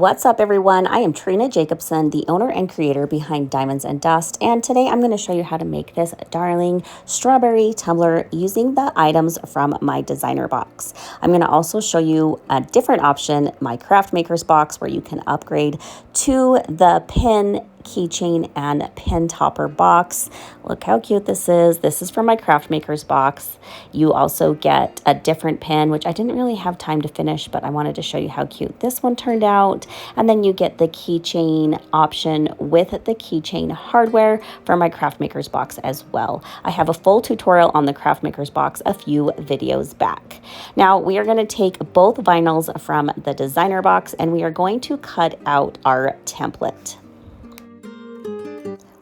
What's up, everyone? I am Trina Jacobson, the owner and creator behind Diamonds and Dust, and today I'm going to show you how to make this darling strawberry tumbler using the items from my designer box. I'm going to also show you a different option, my craft makers box, where you can upgrade to the pin keychain and pin topper box. Look how cute this is. This is from my craft makers box. You also get a different pin, which I didn't really have time to finish, but I wanted to show you how cute this one turned out. And then you get the keychain option with the keychain hardware from my craft makers box as well. I have a full tutorial on the craft makers box a few videos back. Now we are going to take both vinyls from the designer box and we are going to cut out our template.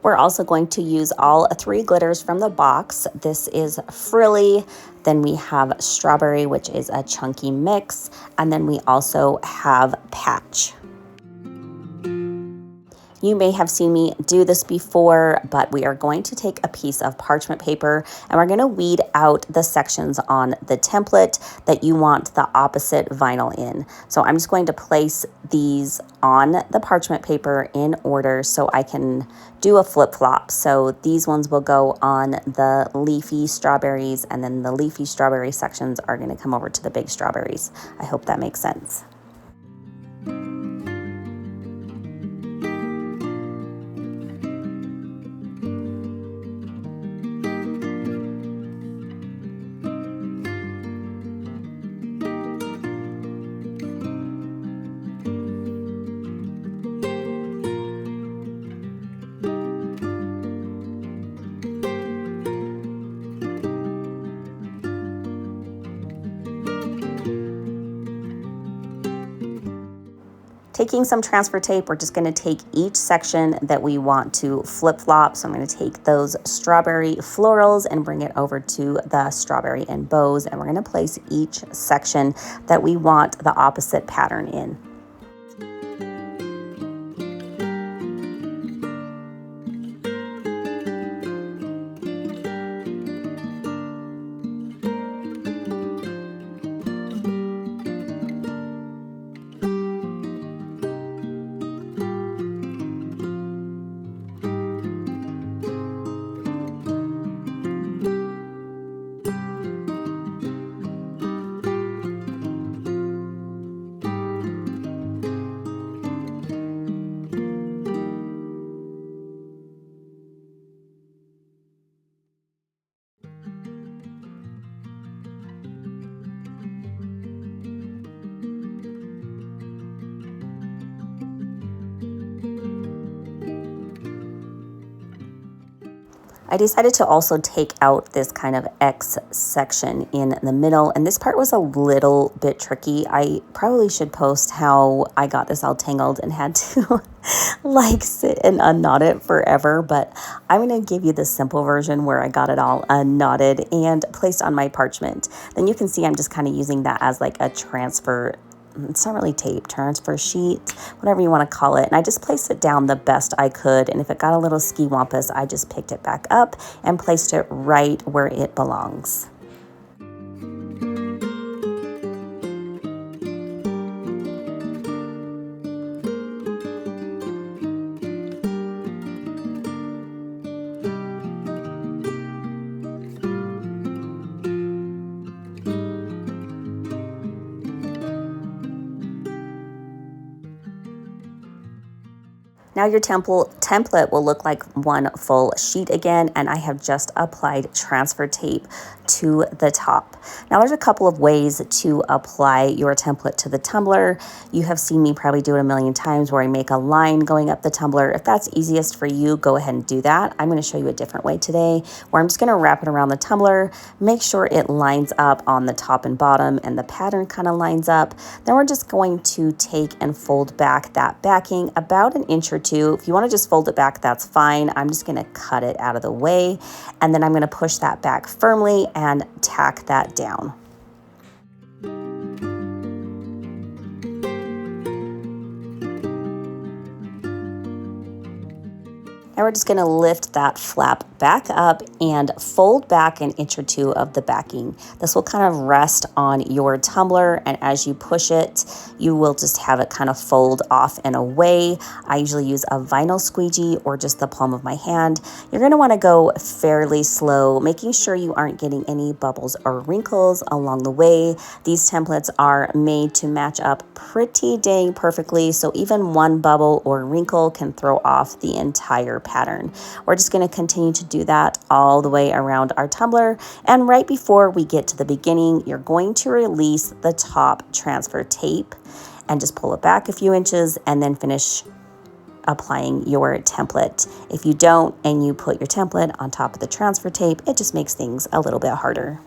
We're also going to use all three glitters from the box. This is Frilly, then we have Strawberry, which is a chunky mix, and then we also have Patch. You may have seen me do this before, but we are going to take a piece of parchment paper and we're going to weed out the sections on the template that you want the opposite vinyl in. So I'm just going to place these on the parchment paper in order so I can do a flip-flop. So these ones will go on the leafy strawberries, and then the leafy strawberry sections are going to come over to the big strawberries. I hope that makes sense. Taking some transfer tape, we're just going to take each section that we want to flip-flop. So I'm going to take those strawberry florals and bring it over to the strawberry and bows, and we're going to place each section that we want the opposite pattern in. I decided to also take out this kind of X section in the middle, and this part was a little bit tricky. I probably should post how I got this all tangled and had to like sit and unknot it forever, but I'm going to give you the simple version where I got it all unknotted and placed on my parchment. Then you can see I'm just kind of using that as like a transfer. It's not really tape, transfer sheet, whatever you want to call it. And I just placed it down the best I could. And if it got a little ski-wampus, I just picked it back up and placed it right where it belongs. Now your template will look like one full sheet again, and I have just applied transfer tape to the top. Now there's a couple of ways to apply your template to the tumbler. You have seen me probably do it a million times where I make a line going up the tumbler. If that's easiest for you, go ahead and do that. I'm going to show you a different way today where I'm just going to wrap it around the tumbler, make sure it lines up on the top and bottom and the pattern kind of lines up. Then we're just going to take and fold back that backing about an inch or two. If you want to just fold it back, that's fine. I'm just going to cut it out of the way, and then I'm going to push that back firmly and tack that down. Now we're just going to lift that flap back up and fold back an inch or two of the backing. This will kind of rest on your tumbler, and as you push it, you will just have it kind of fold off and away. I usually use a vinyl squeegee or just the palm of my hand. You're going to want to go fairly slow, making sure you aren't getting any bubbles or wrinkles along the way. These templates are made to match up pretty dang perfectly, so even one bubble or wrinkle can throw off the entire pattern. We're just going to continue to do that all the way around our tumbler, and right before we get to the beginning, you're going to release the top transfer tape and just pull it back a few inches and then finish applying your template. If you don't and you put your template on top of the transfer tape, it just makes things a little bit harder.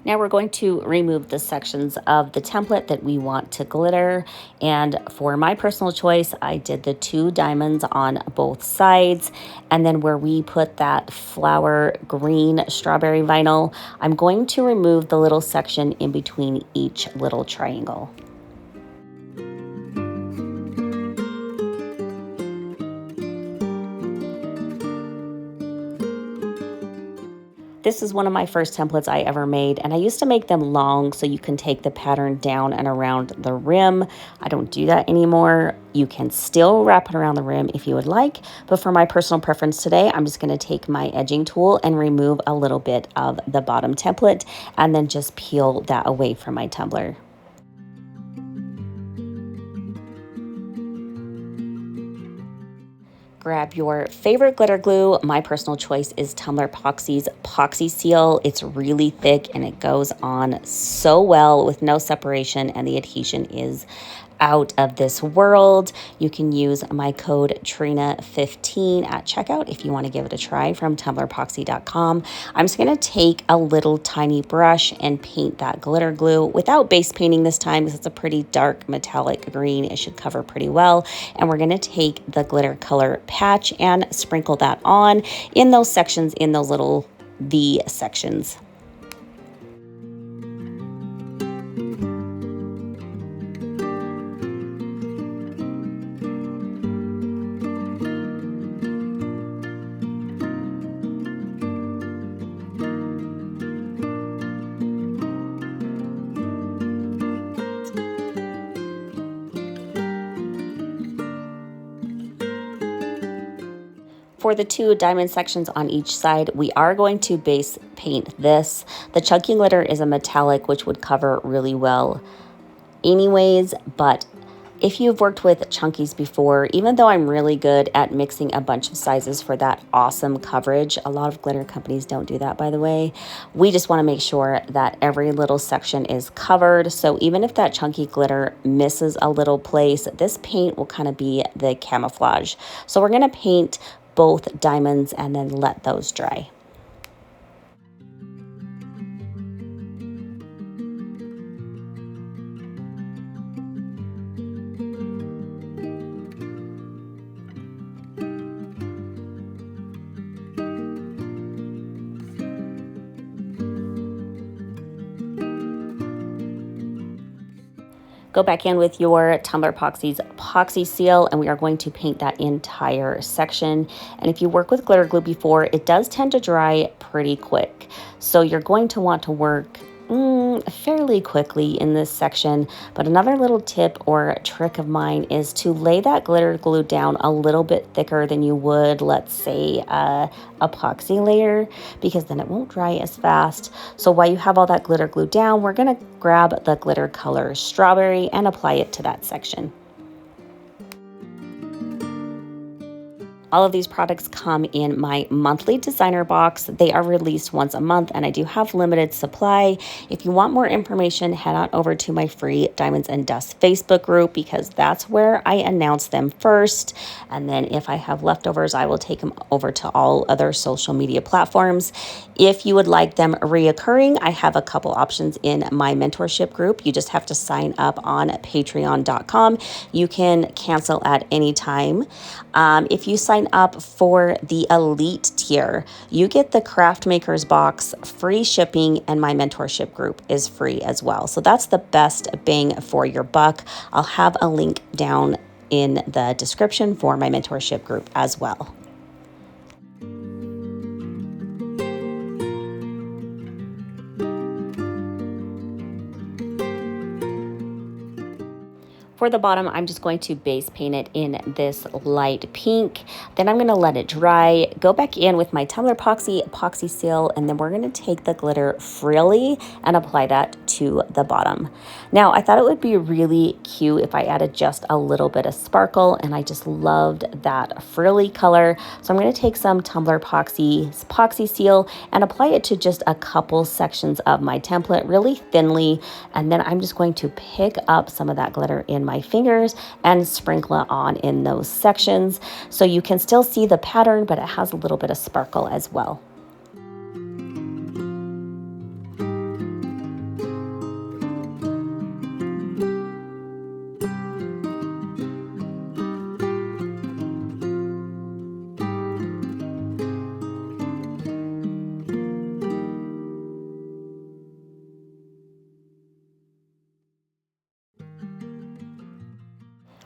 Now we're going to remove the sections of the template that we want to glitter. And for my personal choice, I did the 2 diamonds on both sides. And then where we put that flower green strawberry vinyl, I'm going to remove the little section in between each little triangle. This is one of my first templates I ever made, and I used to make them long so you can take the pattern down and around the rim. I don't do that anymore. You can still wrap it around the rim if you would like, but for my personal preference today, I'm just going to take my edging tool and remove a little bit of the bottom template and then just peel that away from my tumbler. Grab your favorite glitter glue. My personal choice is Tumbler Poxy's Poxy Seal. It's really thick and it goes on so well with no separation, and the adhesion is out of this world. You can use my code Trina15 at checkout if you want to give it a try from tumblerpoxy.com. I'm just going to take a little tiny brush and paint that glitter glue without base painting this time because it's a pretty dark metallic green. It should cover pretty well. And we're going to take the glitter color patch and sprinkle that on in those sections, in those little V sections. For the 2 diamond sections on each side, we are going to base paint this. The chunky glitter is a metallic, which would cover really well anyways, but if you've worked with chunkies before, even though I'm really good at mixing a bunch of sizes for that awesome coverage, a lot of glitter companies don't do that, by the way. We just want to make sure that every little section is covered. So even if that chunky glitter misses a little place, this paint will kind of be the camouflage. So we're going to paint both diamonds and then let those dry. Go back in with your Tumbler Poxy's Poxy Seal, and we are going to paint that entire section. And if you work with glitter glue before, it does tend to dry pretty quick. So you're going to want to work fairly quickly in this section. But another little tip or trick of mine is to lay that glitter glue down a little bit thicker than you would, let's say, epoxy layer, because then it won't dry as fast. So while you have all that glitter glue down, we're going to grab the glitter color Strawberry and apply it to that section. All of these products come in my monthly designer box. They are released once a month and I do have limited supply. If you want more information, head on over to my free Diamonds and Dust Facebook group because that's where I announce them first. And then if I have leftovers, I will take them over to all other social media platforms. If you would like them reoccurring, I have a couple options in my mentorship group. You just have to sign up on patreon.com. You can cancel at any time. If you sign up for the elite tier, you get the craft makers box, free shipping, and my mentorship group is free as well. So that's the best bang for your buck. I'll have a link down in the description for my mentorship group as well. For the bottom, I'm just going to base paint it in this light pink. Then I'm going to let it dry, go back in with my Tumbler epoxy seal, and then we're going to take the glitter frilly and apply that to the bottom. Now, I thought it would be really cute if I added just a little bit of sparkle, and I just loved that frilly color. So I'm going to take some Tumbler epoxy seal and apply it to just a couple sections of my template really thinly, and then I'm just going to pick up some of that glitter in my fingers and sprinkle it on in those sections so you can still see the pattern, but it has a little bit of sparkle as well.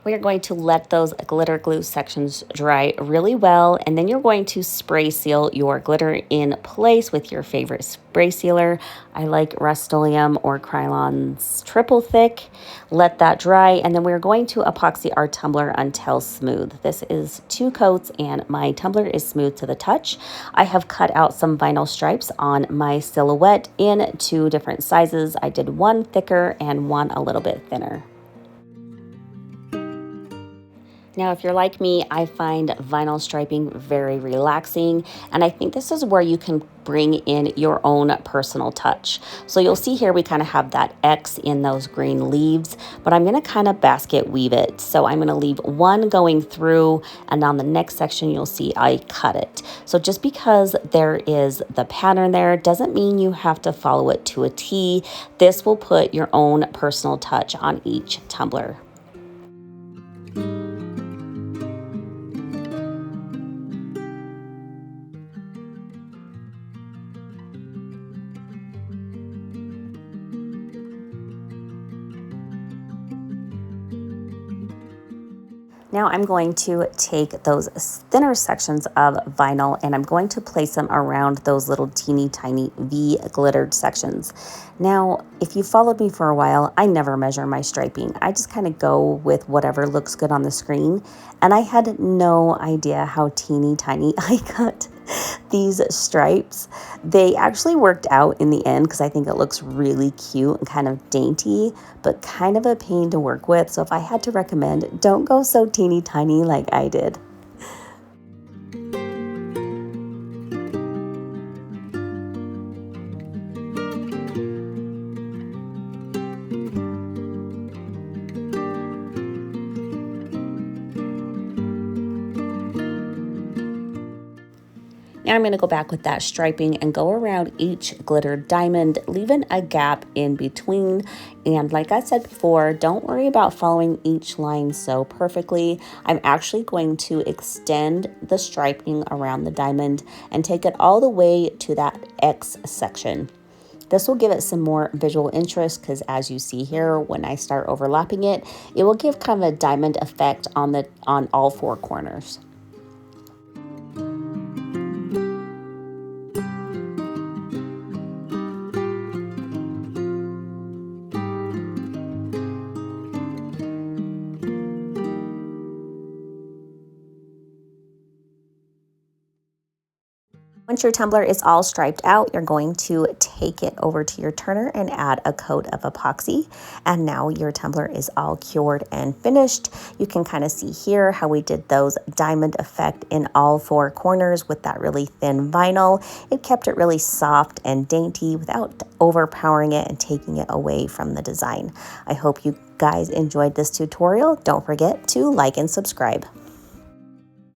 We are going to let those glitter glue sections dry really well, and then you're going to spray seal your glitter in place with your favorite spray sealer. I like Rust-Oleum or Krylon's Triple Thick. Let that dry, and then we're going to epoxy our tumbler until smooth. This is 2 coats, and my tumbler is smooth to the touch. I have cut out some vinyl stripes on my silhouette in 2 different sizes. I did one thicker and one a little bit thinner. Now, if you're like me, I find vinyl striping very relaxing, and I think this is where you can bring in your own personal touch. So you'll see here we kind of have that X in those green leaves, but I'm going to kind of basket weave it. So I'm going to leave one going through, and on the next section you'll see I cut it. So just because there is the pattern there doesn't mean you have to follow it to a T. This will put your own personal touch on each tumbler. Now I'm going to take those thinner sections of vinyl and I'm going to place them around those little teeny tiny V glittered sections. Now, if you followed me for a while, I never measure my striping. I just kind of go with whatever looks good on the screen. And I had no idea how teeny tiny I cut these stripes. They actually worked out in the end because I think it looks really cute and kind of dainty, but kind of a pain to work with. So if I had to recommend, don't go so teeny tiny like I did. Now I'm going to go back with that striping and go around each glittered diamond, leaving a gap in between. And like I said before, don't worry about following each line so perfectly. I'm actually going to extend the striping around the diamond and take it all the way to that X section. This will give it some more visual interest because as you see here, when I start overlapping it, it will give kind of a diamond effect on all 4 corners. Once your tumbler is all striped out, you're going to take it over to your turner and add a coat of epoxy. And now your tumbler is all cured and finished. You can kind of see here how we did those diamond effect in all four corners with that really thin vinyl. It kept it really soft and dainty without overpowering it and taking it away from the design. I hope you guys enjoyed this tutorial. Don't forget to like and subscribe.